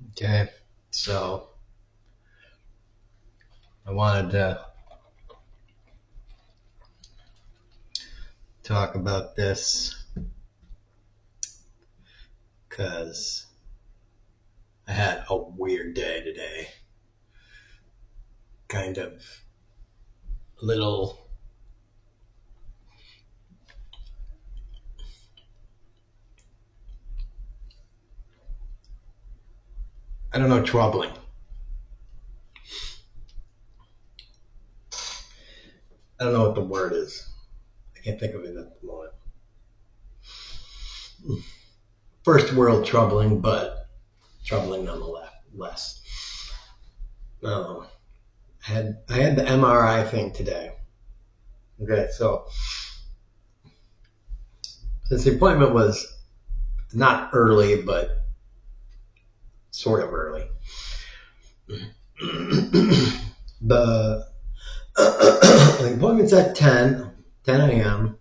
Okay, so I wanted to talk about this because I had a weird day today. Kind of a little, I don't know, troubling. I don't know what the word is. I can't think of it at the moment. First world troubling, but troubling nonetheless. Um, I had the MRI thing today. Okay, so since the appointment was not early, but sort of early, the the appointment's at 10 a.m.,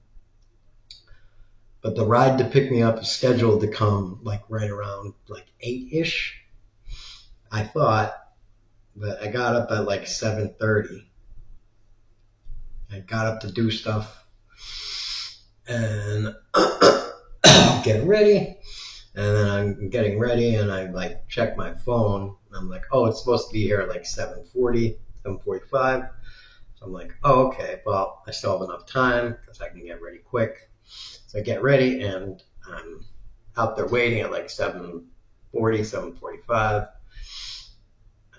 but the ride to pick me up is scheduled to come like right around like 8-ish. I thought, but I got up at like 7:30. I got up to do stuff and get ready. And then I'm getting ready and I like check my phone. I'm like, oh, it's supposed to be here at like 7:40, 7:45. So I'm like, oh, okay, well, I still have enough time because I can get ready quick. So I get ready and I'm out there waiting at like 7:40, 7:45.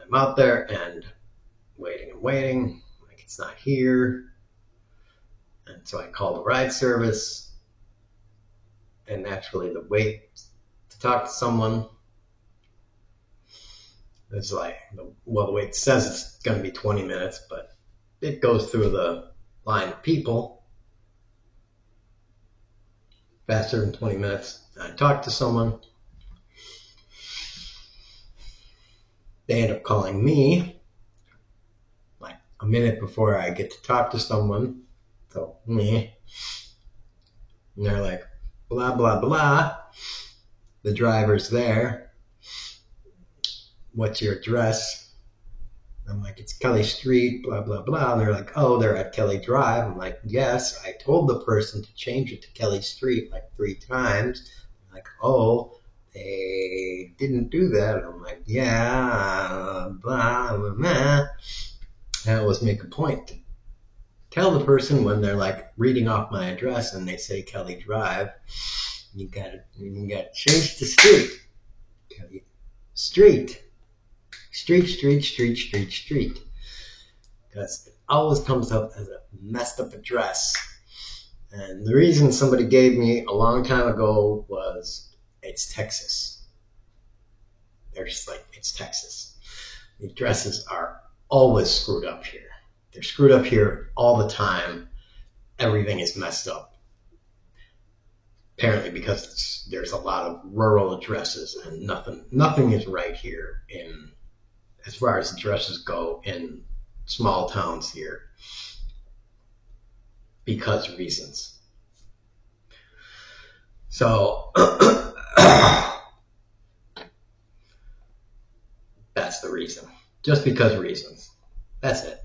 I'm out there and waiting and waiting. Like it's not here. And so I call the ride service and actually the wait to talk to someone is like, well, the wait says it's going to be 20 minutes, but it goes through the line of people faster than 20 minutes. I talk to someone. They end up calling me like a minute before I get to talk to someone. So, me. And they're like, blah, blah, blah. The driver's there. What's your address? I'm like, it's Kelly Street, blah, blah, blah. And they're like, oh, they're at Kelly Drive. I'm like, yes, I told the person to change it to Kelly Street like 3 times. I'm like, oh, they didn't do that. I'm like, yeah, blah, blah, blah. And I always make a point to tell the person when they're like reading off my address and they say Kelly Drive, you gotta change the street. Kelly Street. Street. Because it always comes up as a messed up address. And the reason somebody gave me a long time ago was it's Texas. They're just like, it's Texas. The addresses are always screwed up here. They're screwed up here all the time. Everything is messed up. Apparently because there's a lot of rural addresses and nothing is right here in as far as addresses go in small towns here because reasons. So that's the reason. Just because reasons. That's it.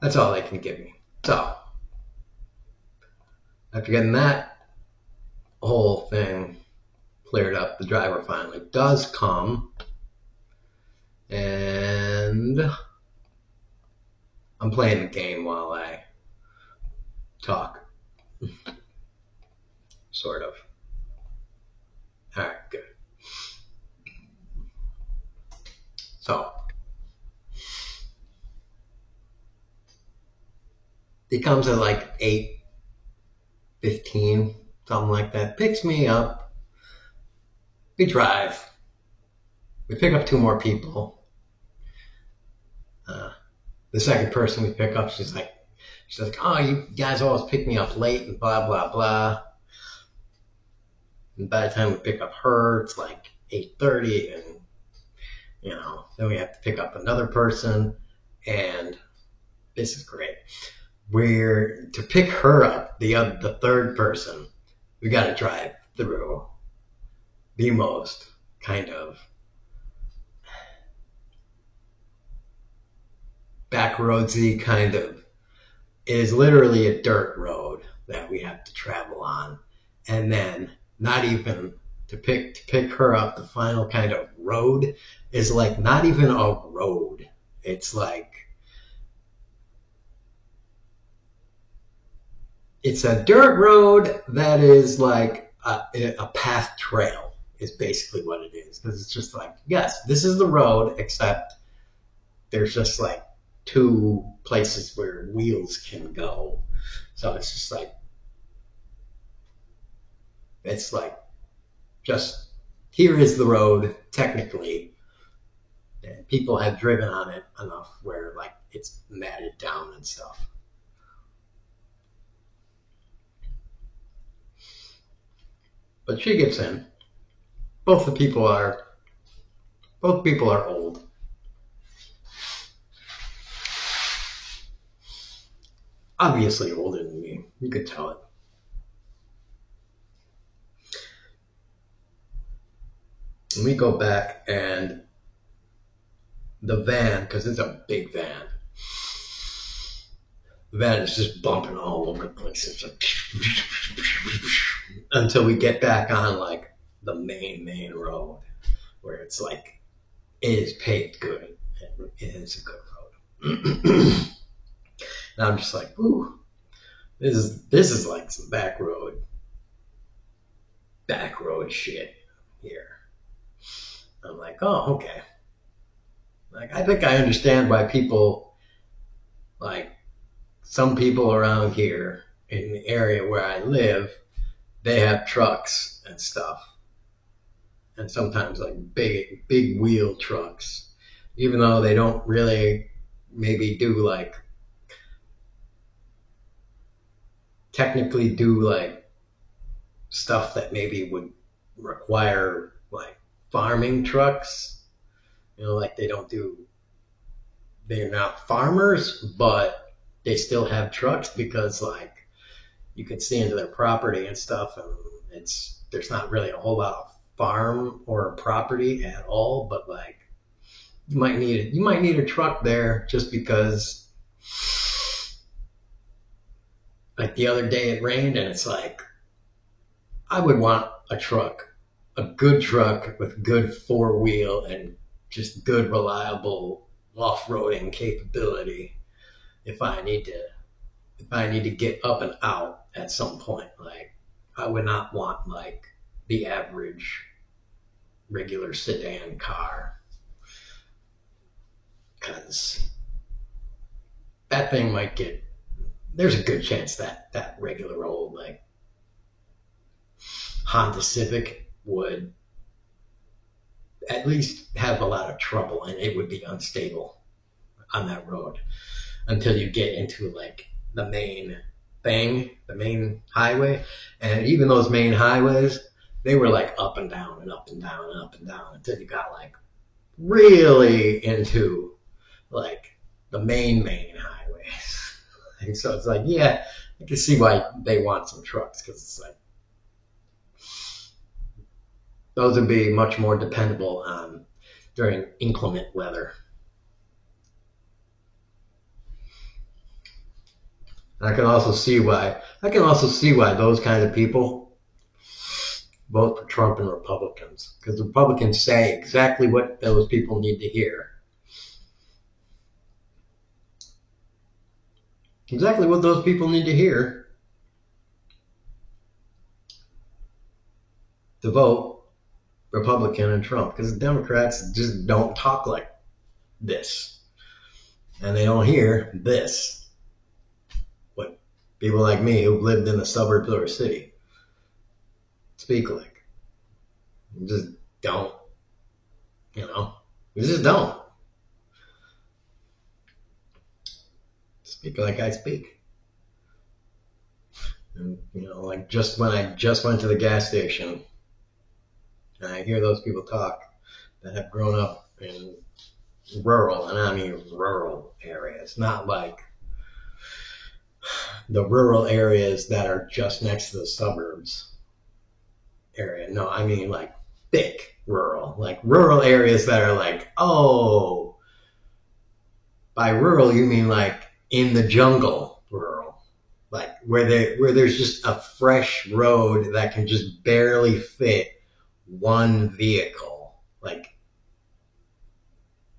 That's all they can give me. So after getting that whole thing cleared up, the driver finally does come, and I'm playing the game while I talk, sort of. All right, good. So he comes at like 8:15, something like that. Picks me up. We drive. We pick up 2 more people. Uh, the second person we pick up, she's like, oh, you guys always pick me up late and blah blah blah. And by the time we pick up her, it's like 8:30, and then we have to pick up another person, and this is great. We're to pick her up, the third person. we got to drive through the most kind of backroadsy kind of, it is literally a dirt road that we have to travel on. And then not even to pick her up, the final kind of road is like not even a road. It's like it's a dirt road that is like a path trail is basically what it is. Because it's just like, yes, this is the road, except there's just like two places where wheels can go. So it's just like, it's like just here is the road technically, and people have driven on it enough where like it's matted down and stuff. But she gets in. Both people are old. Obviously older than me. You could tell it. And we go back, and the van, because it's a big van, the van is just bumping all over the place. It's like until we get back on like the main road where it's like it is paved good. It is a good road. And I'm just like, ooh, this is like some back road shit here. I'm like, oh, okay. Like, I think I understand why people, like, some people around here in the area where I live, they have trucks and stuff. And sometimes, like, big wheel trucks. Even though they don't really maybe do, like, technically do, like, stuff that maybe would require, like, farming trucks. You know, like they're not farmers, but they still have trucks because like you can see into their property and stuff, and there's not really a whole lot of farm or property at all, but like you might need a truck there just because like the other day it rained and it's like I would want a truck, a good truck with good four-wheel and just good reliable off-roading capability if I need to get up and out at some point. Like I would not want like the average regular sedan car, because that thing might get, there's a good chance that that regular old like Honda Civic would at least have a lot of trouble and it would be unstable on that road until you get into like the main the main highway. And even those main highways, they were like up and down and up and down and up and down until you got like really into like the main highways. And so it's like, yeah, I can see why they want some trucks, because it's like those would be much more dependable on during inclement weather. I can also see why those kind of people vote for Trump and Republicans, because Republicans say exactly what those people need to hear. Exactly what those people need to hear to vote Republican and Trump, because the Democrats just don't talk like this, and they don't hear this. What people like me who've lived in the suburbs or a city speak like. We just don't, we just don't speak like I speak. And, like just when I just went to the gas station and I hear those people talk that have grown up in rural, and I mean rural areas, not like the rural areas that are just next to the suburbs. area. No, I mean like thick rural, like rural areas that are like, oh, by rural you mean like in the jungle rural, like where there's just a fresh road that can just barely fit one vehicle, like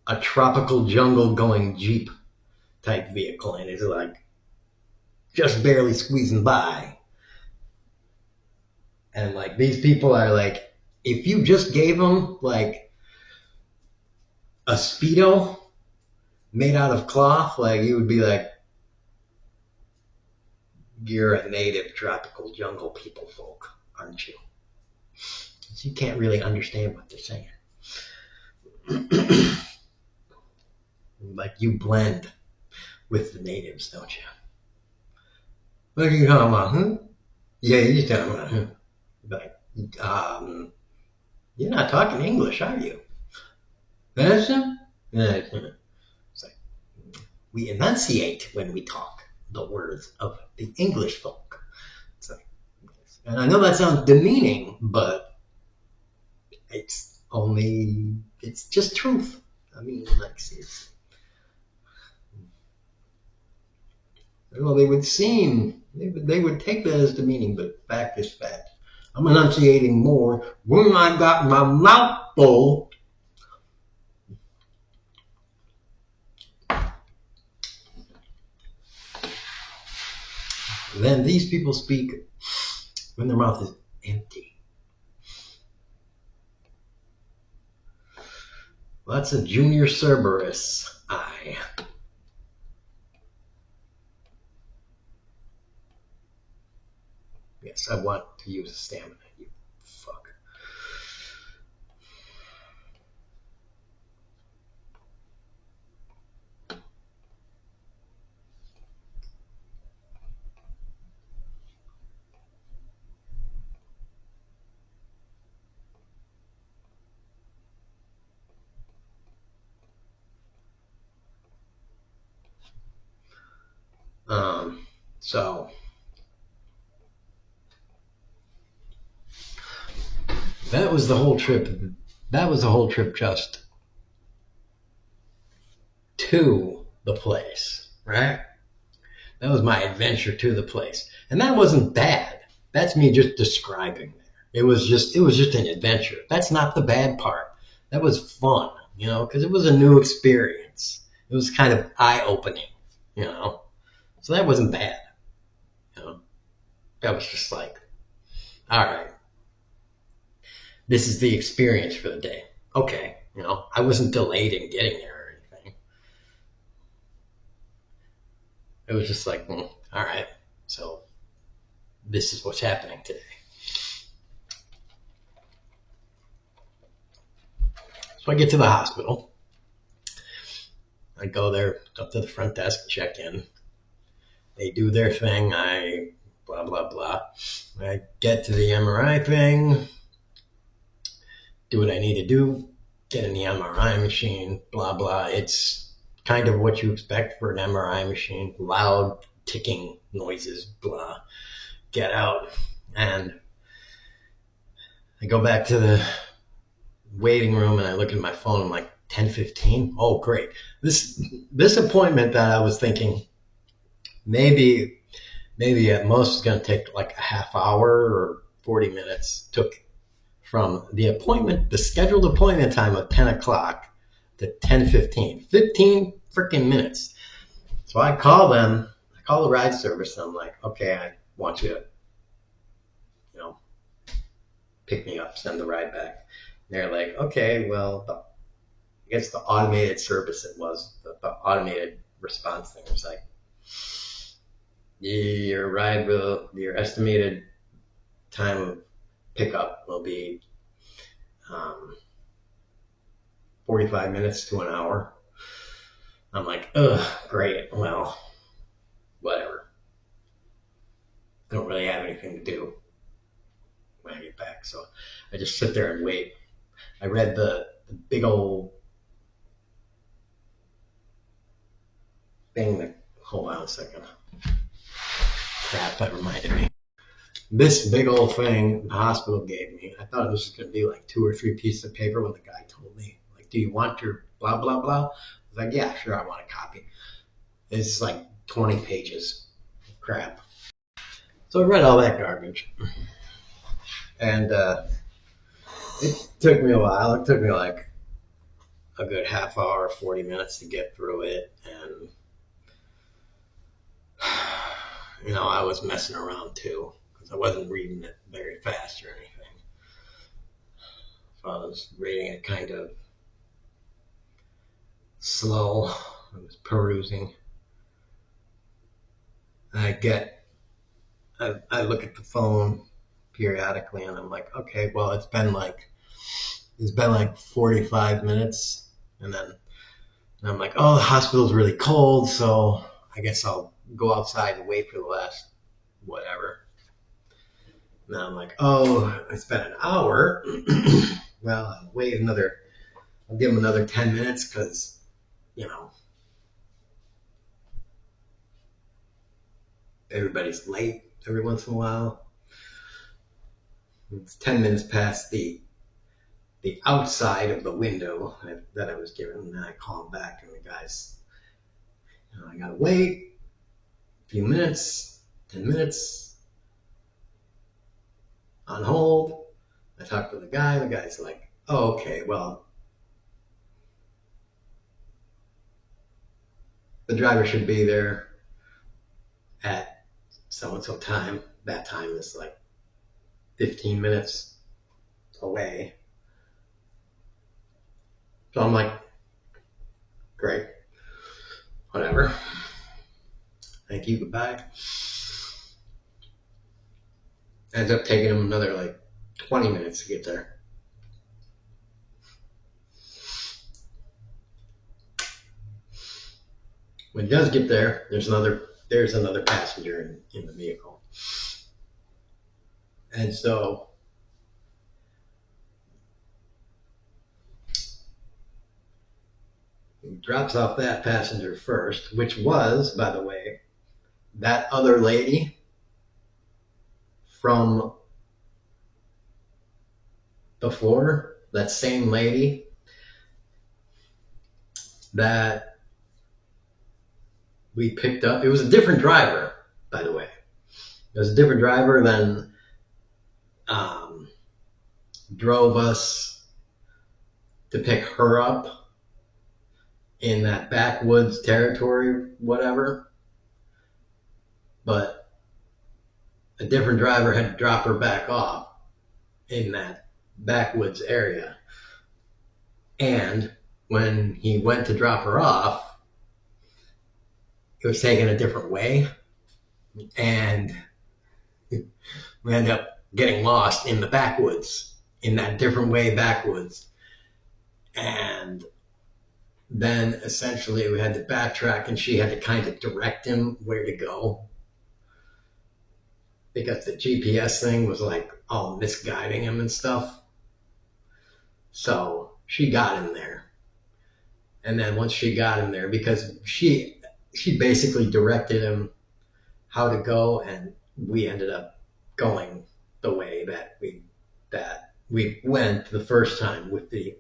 a tropical jungle going Jeep type vehicle, and it's like just barely squeezing by. And like these people are like, if you just gave them like a Speedo made out of cloth, like you would be like, you're a native tropical jungle people folk, aren't you? So you can't really understand what they're saying. Like you blend with the natives, don't you? What are you talking about, huh? Yeah, you're talking about, huh? Like, you're not talking English, are you? That's it? Yeah, it's like we enunciate when we talk the words of the English folk. It's like, and I know that sounds demeaning, but it's just truth. I mean, like, seriously. Well, they would take that as demeaning, but fact is fact. I'm enunciating more when I got my mouth full. Then these people speak when their mouth is empty. Well, that's a junior Cerberus eye. Yes, I want to use stamina, you fuck. So that was the whole trip. That was the whole trip just to the place, right? That was my adventure to the place. And that wasn't bad. That's me just describing there. It was just an adventure. That's not the bad part. That was fun, because it was a new experience. It was kind of eye-opening, you know. So that wasn't bad, you know. That was just like, all right, this is the experience for the day. Okay, I wasn't delayed in getting there or anything. It was just like, all right, so this is what's happening today. So I get to the hospital. I go there, up to the front desk, check in. They do their thing. I blah, blah, blah. I get to the MRI thing, do what I need to do, get in the MRI machine, blah, blah. It's kind of what you expect for an MRI machine. Loud, ticking noises, blah. Get out. And I go back to the waiting room and I look at my phone. I'm like, 10:15? Oh, great. This appointment that I was thinking maybe at most it's going to take like a half hour or 40 minutes, took from the scheduled appointment time of 10 o'clock to 10:15, 15 freaking minutes. So I call the ride service, and I'm like, okay, I want you to, pick me up, send the ride back. And they're like, okay, well, I guess the automated service it was, the automated response thing was like, your estimated time of pickup will be 45 minutes to an hour. I'm like, ugh, great. Well, whatever. Don't really have anything to do when I get back. So I just sit there and wait. I read the big old thing that, hold on a second. Crap, that reminded me. This big old thing the hospital gave me, I thought it was just going to be like 2 or 3 pieces of paper when the guy told me, like, do you want your blah, blah, blah? I was like, yeah, sure, I want a copy. It's like 20 pages. Crap. So I read all that garbage. And it took me a while. It took me like a good half hour, 40 minutes to get through it. And, I was messing around too, because I wasn't reading it very fast or anything. So I was reading it kind of slow. I was perusing. I look at the phone periodically and I'm like, okay, well, it's been like 45 minutes. And then I'm like, oh, the hospital's really cold, so I guess I'll go outside and wait for the last whatever. And then I'm like, oh, it's been an hour. Well, I'll give them another 10 minutes because, everybody's late every once in a while. It's 10 minutes past the outside of the window that I was given, and then I call him back, and the guy's, I gotta wait a few minutes, 10 minutes on hold. I talk to the guy's like, oh, okay, well, the driver should be there at so-and-so time. That time is like 15 minutes away. So I'm like, great, whatever. Thank you, goodbye. Ends up taking him another like 20 minutes to get there. When he does get there, there's another passenger in the vehicle. And so he drops off that passenger first, which was, by the way, that other lady from before, that same lady that we picked up. It was a different driver, by the way. It was a different driver than drove us to pick her up in that backwoods territory, whatever. But a different driver had to drop her back off in that backwoods area. And when he went to drop her off, it was taken a different way. And we ended up getting lost in the backwoods, in that different way backwoods. And then essentially we had to backtrack and she had to kind of direct him where to go, because the GPS thing was like all misguiding him and stuff. So she got him there. And then once she got him there, because she basically directed him how to go, and we ended up going the way that we went the first time with the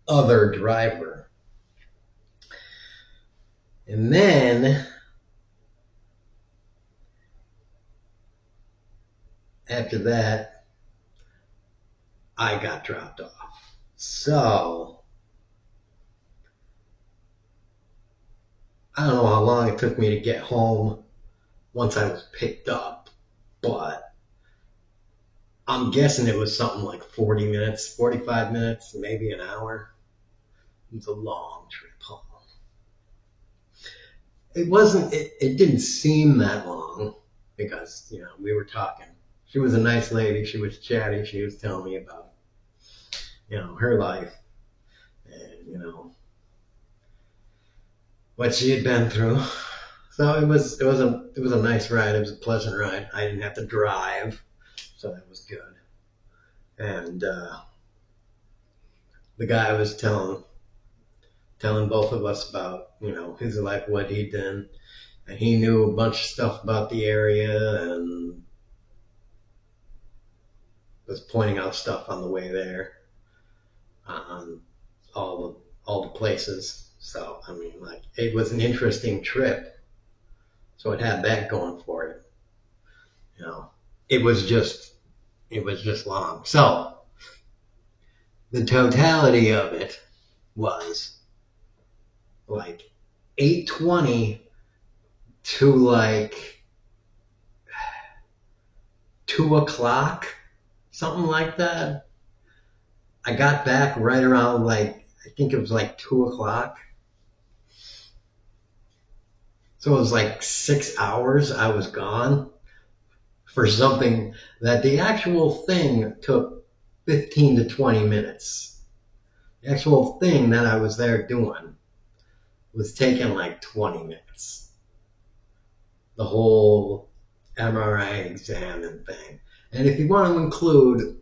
other driver. And then after that, I got dropped off. So I don't know how long it took me to get home once I was picked up, but I'm guessing it was something like 40 minutes, 45 minutes, maybe an hour. It was a long trip home. It didn't seem that long because, we were talking. She was a nice lady. She was chatty. She was telling me about, her life and, what she had been through. So it was a nice ride. It was a pleasant ride. I didn't have to drive, so that was good. And the guy was telling both of us about his life, what he'd done, and he knew a bunch of stuff about the area, and was pointing out stuff on the way there, all the places. So I mean, like, it was an interesting trip. So it had that going for it. You know, it was just long. So the totality of it was like 8:20 to like 2 o'clock, something like that. I got back right around, like, I think it was like 2 o'clock. So it was like 6 hours I was gone for something that the actual thing took 15 to 20 minutes. The actual thing that I was there doing was taking like 20 minutes. The whole MRI exam and thing. And if you want to include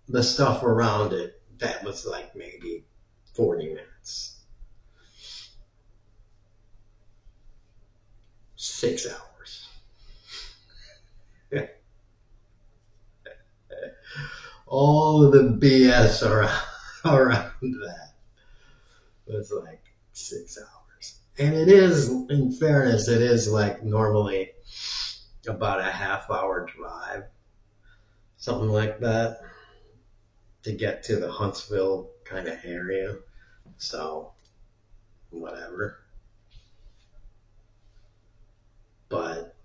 the stuff around it, that was like maybe 40 minutes. 6 hours. All of the BS around that was like 6 hours. And it is, in fairness, it is like normally about a half-hour drive, something like that, to get to the Huntsville kind of area. So, whatever. But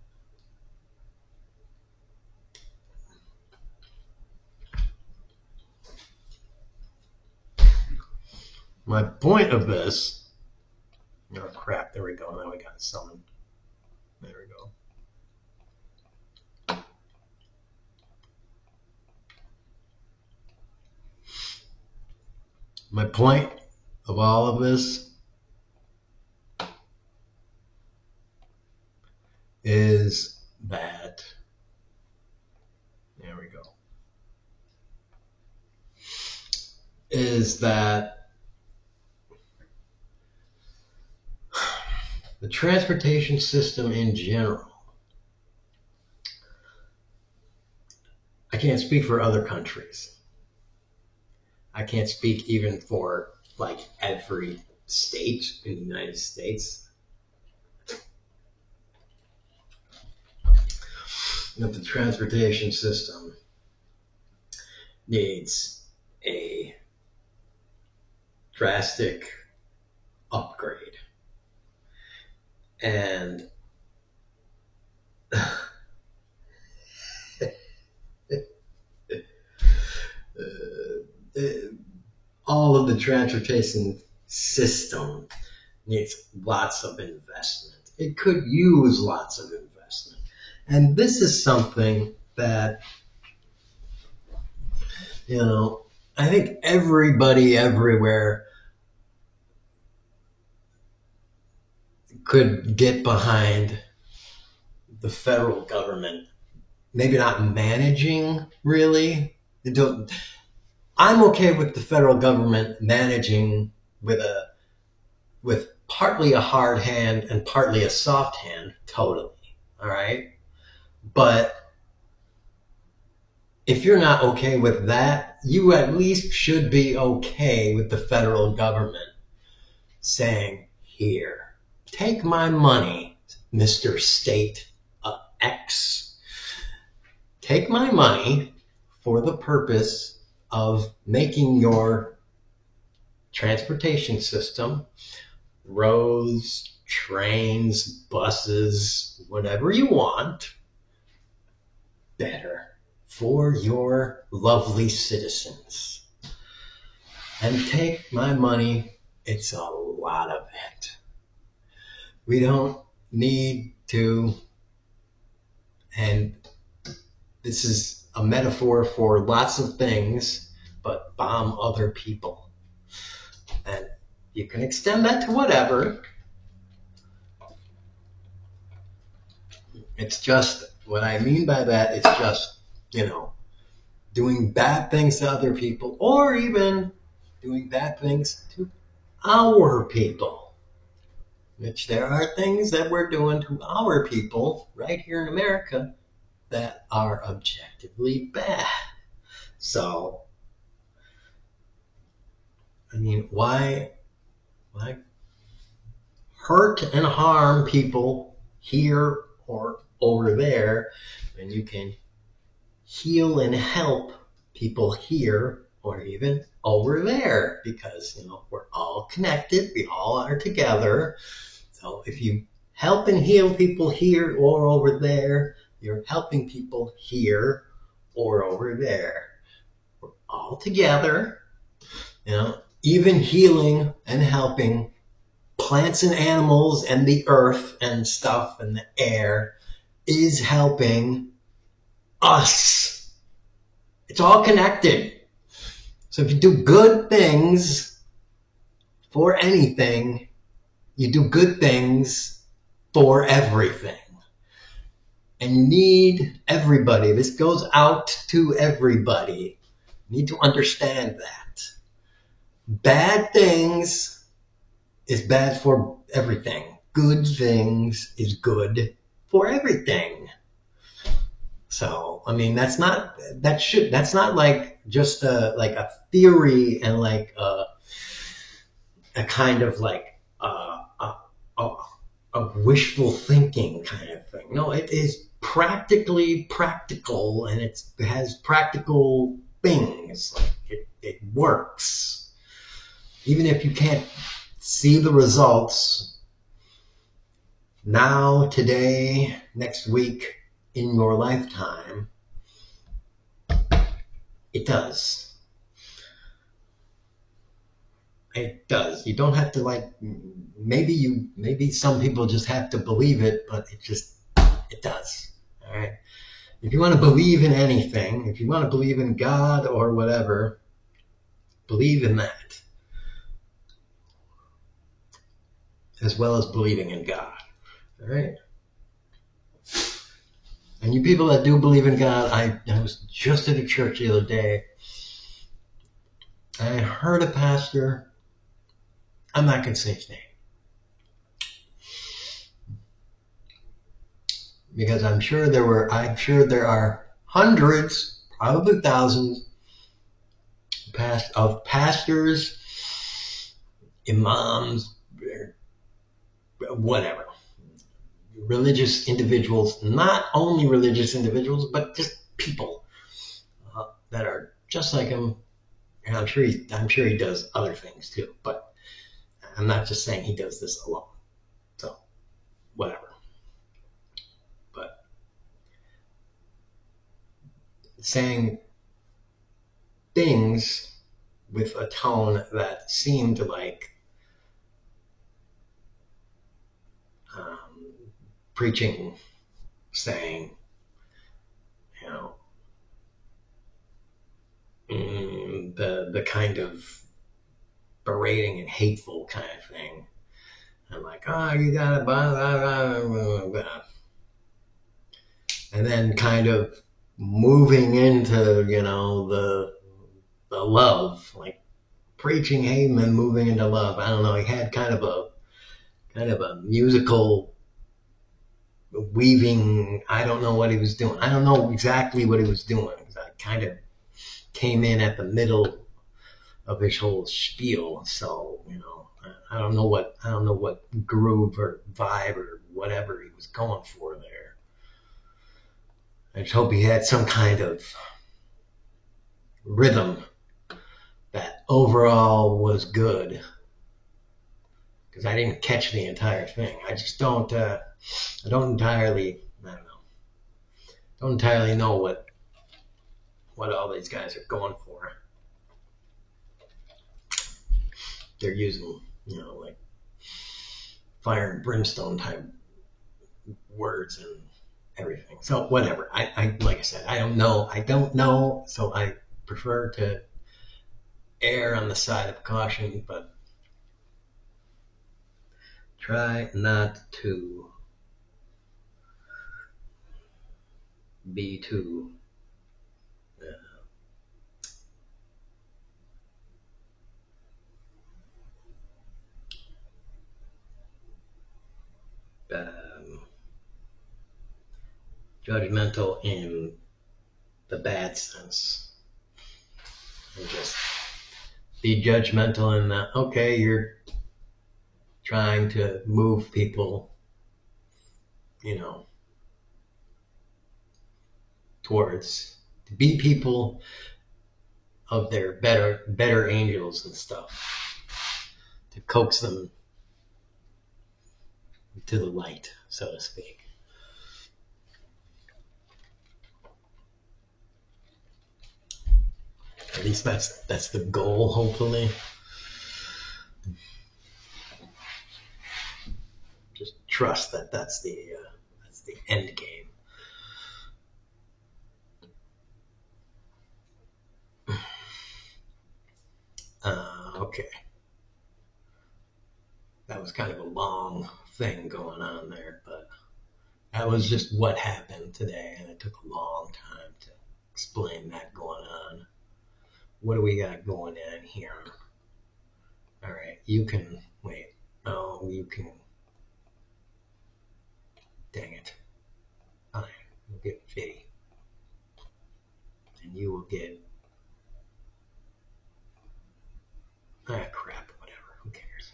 my point of this, oh crap, there we go. Now we got someone. There we go. My point of all of this is that, there we go, is that the transportation system in general, I can't speak for other countries. I can't speak even for like every state in the United States. That the transportation system needs a drastic upgrade. And all of the transportation system needs lots of investment. It could use lots of investment. And this is something that, you know, I think everybody everywhere could get behind the federal government. Maybe not managing, really. I'm okay with the federal government managing with partly a hard hand and partly a soft hand, totally. All right? But if you're not okay with that, you at least should be okay with the federal government saying, here, take my money, Mr. State X. Take my money for the purpose of making your transportation system, roads, trains, buses, whatever you want, better for your lovely citizens. And take my money, it's a lot of it. We don't need to, and this is a metaphor for lots of things, but bomb other people. And you can extend that to whatever. It's just, what I mean by that is just, doing bad things to other people, or even doing bad things to our people. Which there are things that we're doing to our people right here in America that are objectively bad. So, I mean, why hurt and harm people here or over there when you can heal and help people here or even over there? Because, we're all connected, we all are together. So if you help and heal people here or over there, you're helping people here or over there. We're all together, even healing and helping plants and animals and the earth and stuff and the air is helping us. It's all connected. So if you do good things for anything, you do good things for everything. And you need everybody. This goes out to everybody. You need to understand that. Bad things is bad for everything. Good things is good for everything. So, I mean, that's not like just a theory and like a kind of like a wishful thinking kind of thing. No, it is practically practical, and it has practical things. Like it works. Even if you can't see the results now, today, next week, in your lifetime, it does. It does. You don't have to maybe some people just have to believe it, but it does. All right. If you want to believe in anything, if you want to believe in God or whatever, believe in that as well as believing in God. All right. And you people that do believe in God, I was just at a church the other day. I heard a pastor. I'm not going to say his name because I'm sure there are hundreds, probably thousands of pastors, imams, whatever, religious individuals, not only religious individuals, but just people that are just like him. And I'm sure he does other things too, but I'm not just saying he does this alone. So, whatever. But saying things with a tone that seemed like preaching, saying, you know, the kind of berating and hateful kind of thing. I'm like, you gotta blah, blah, blah, blah. And then kind of moving into, the love, like preaching hate and then moving into love. I don't know. He had kind of a musical weaving. I don't know what he was doing. I don't know exactly what he was doing because I kind of came in at the middle of his whole spiel. So, I don't know what groove or vibe or whatever he was going for there. I just hope he had some kind of rhythm that overall was good. Because I didn't catch the entire thing. I just don't entirely know what all these guys are going for. They're using, like fire and brimstone type words and everything. So whatever. I like I said, I don't know. So I prefer to err on the side of caution, but try not to be too judgmental in the bad sense. and just be judgmental in that, okay, you're trying to move people, towards to be people of their better angels and stuff, to coax them to the light, so to speak. At least that's the goal, hopefully. Just trust that that's the end game. Okay. That was kind of a long thing going on there, but that was just what happened today, and it took a long time to explain that going on. What do we got going on here? All right, you can wait. Oh, you can. Dang it. Fine, you'll get Fitty, and you will get. Crap. Whatever. Who cares?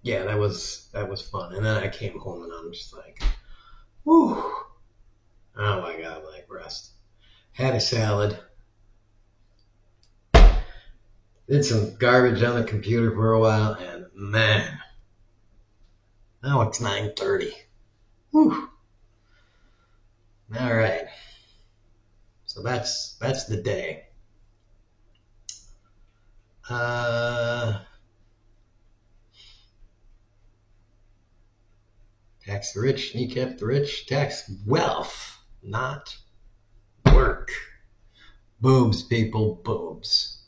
Yeah, that was fun. And then I came home and I'm just like, whew. Oh my God, like rest. Had a salad. Did some garbage on the computer for a while, and man, now it's 9:30. Whew. All right. So that's the day. Tax the rich, kneecap the rich, tax wealth, not work. Boobs, people, boobs.